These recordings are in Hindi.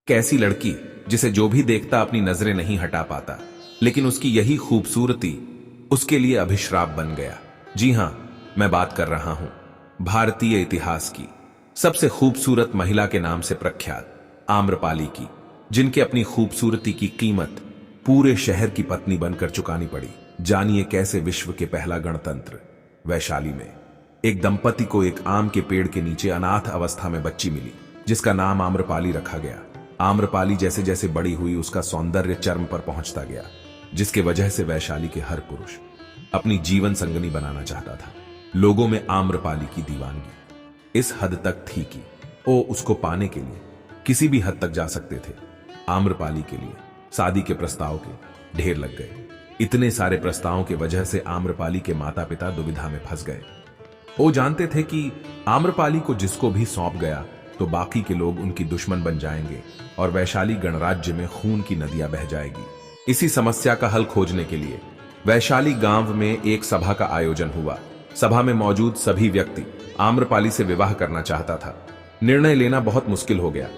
कैसी लड़की जिसे जो भी देखता अपनी नजरें नहीं हटा पाता, लेकिन उसकी यही खूबसूरती उसके लिए अभिश्राप बन गया। जी हां, मैं बात कर रहा हूं भारतीय इतिहास की सबसे खूबसूरत महिला के नाम से प्रख्यात आम्रपाली की, जिनके अपनी खूबसूरती की कीमत पूरे शहर की पत्नी बनकर चुकानी पड़ी। जानिए कैसे विश्व के पहला गणतंत्र वैशाली में एक दंपति को एक आम के पेड़ के नीचे अनाथ अवस्था में बच्ची मिली, जिसका नाम आम्रपाली रखा गया। आम्रपाली जैसे जैसे बड़ी हुई, उसका सौंदर्य चरम पर पहुंचता गया, जिसके वजह से वैशाली के हर पुरुष अपनी जीवन संगनी बनाना चाहता था। लोगों में आम्रपाली की दीवानगी इस हद तक थी कि वो उसको पाने के लिए किसी भी हद तक जा सकते थे। आम्रपाली के लिए शादी के प्रस्ताव के ढेर लग गए। इतने सारे प्रस्तावों की वजह से आम्रपाली के माता पिता दुविधा में फंस गए। वो जानते थे कि आम्रपाली को जिसको भी सौंप गया तो बाकी के लोग उनकी दुश्मन बन जाएंगे और वैशाली गणराज्य में खून की नदियां बह जाएगी। इसी समस्या का हल खोजने के लिए वैशाली गांव में एक सभा का आयोजन हुआ। सभा में मौजूद सभी व्यक्ति आम्रपाली से विवाह करना चाहता था। निर्णय लेना बहुत मुश्किल हो गया।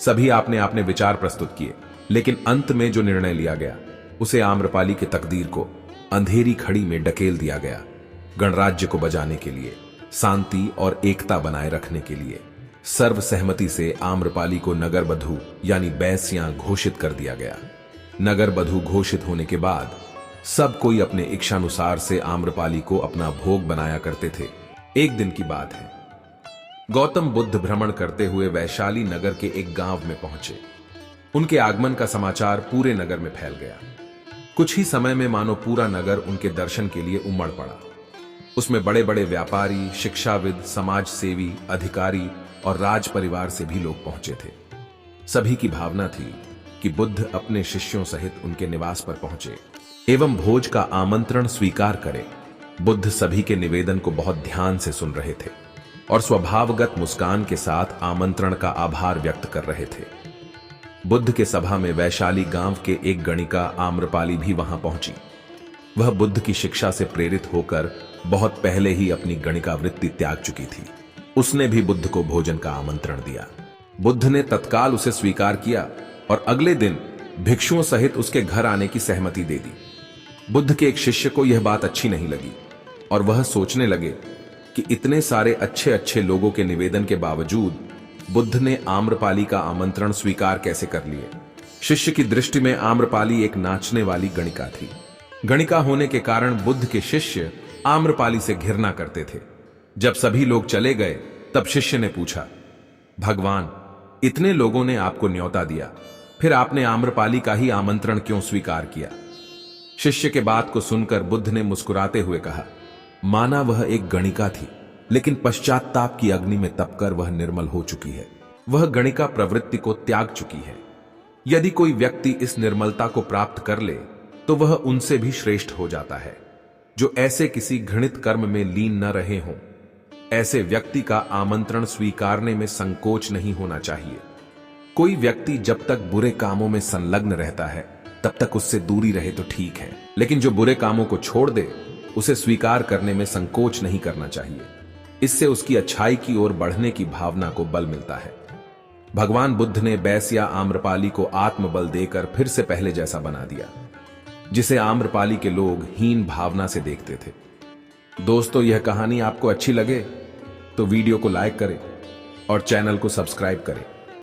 सभी आपने अपने विचार प्रस्तुत किए, लेकिन अंत में जो निर्णय लिया गया उसे आम्रपाली के तकदीर को अंधेरी खड़ी में ढकेल दिया गया। गणराज्य को बचाने के लिए, शांति और एकता बनाए रखने के लिए सर्वसहमति से आम्रपाली को नगर बधू यानी बैस्यां घोषित कर दिया गया। नगर बधू घोषित होने के बाद सब कोई अपने इच्छानुसार से आम्रपाली को अपना भोग बनाया करते थे। एक दिन की बात है, गौतम बुद्ध भ्रमण करते हुए वैशाली नगर के एक गांव में पहुंचे। उनके आगमन का समाचार पूरे नगर में फैल गया। कुछ ही समय में मानो पूरा नगर उनके दर्शन के लिए उमड़ पड़ा। उसमें बड़े बड़े व्यापारी, शिक्षाविद, समाज सेवी, अधिकारी और राज परिवार से भी लोग पहुंचे थे। सभी की भावना थी कि बुद्ध अपने शिष्यों सहित उनके निवास पर पहुंचे एवं भोज का आमंत्रण स्वीकार करें। बुद्ध सभी के निवेदन को बहुत ध्यान से सुन रहे थे और स्वभावगत मुस्कान के साथ आमंत्रण का आभार व्यक्त कर रहे थे। बुद्ध के सभा में वैशाली गांव के एक गणिका आम्रपाली भी वहां पहुंची। वह बुद्ध की शिक्षा से प्रेरित होकर बहुत पहले ही अपनी गणिका वृत्ति त्याग चुकी थी। उसने भी बुद्ध को भोजन का आमंत्रण दिया। बुद्ध ने तत्काल उसे स्वीकार किया और अगले दिन भिक्षुओं सहित उसके घर आने की सहमति दे दी। बुद्ध के एक शिष्य को यह बात अच्छी नहीं लगी और वह सोचने लगे कि इतने सारे अच्छे अच्छे लोगों के निवेदन के बावजूद बुद्ध ने आम्रपाली का आमंत्रण स्वीकार कैसे कर लिए। शिष्य की दृष्टि में आम्रपाली एक नाचने वाली गणिका थी। गणिका होने के कारण बुद्ध के शिष्य आम्रपाली से घृणा करते थे। जब सभी लोग चले गए तब शिष्य ने पूछा, भगवान, इतने लोगों ने आपको न्योता दिया, फिर आपने आम्रपाली का ही आमंत्रण क्यों स्वीकार किया? शिष्य के बात को सुनकर बुद्ध ने मुस्कुराते हुए कहा, माना वह एक गणिका थी, लेकिन पश्चाताप की अग्नि में तपकर वह निर्मल हो चुकी है। वह गणिका प्रवृत्ति को त्याग चुकी है। यदि कोई व्यक्ति इस निर्मलता को प्राप्त कर ले तो वह उनसे भी श्रेष्ठ हो जाता है, जो ऐसे किसी घृणित कर्म में लीन न रहे हों। ऐसे व्यक्ति का आमंत्रण स्वीकारने में संकोच नहीं होना चाहिए। कोई व्यक्ति जब तक बुरे कामों में संलग्न रहता है तब तक उससे दूरी रहे तो ठीक है, लेकिन जो बुरे कामों को छोड़ दे उसे स्वीकार करने में संकोच नहीं करना चाहिए। इससे उसकी अच्छाई की ओर बढ़ने की भावना को बल मिलता है। भगवान बुद्ध ने बैस्या आम्रपाली को आत्मबल देकर फिर से पहले जैसा बना दिया, जिसे आम्रपाली के लोग हीन भावना से देखते थे। दोस्तों, यह कहानी आपको अच्छी लगे तो वीडियो को लाइक करें और चैनल को सब्सक्राइब करें।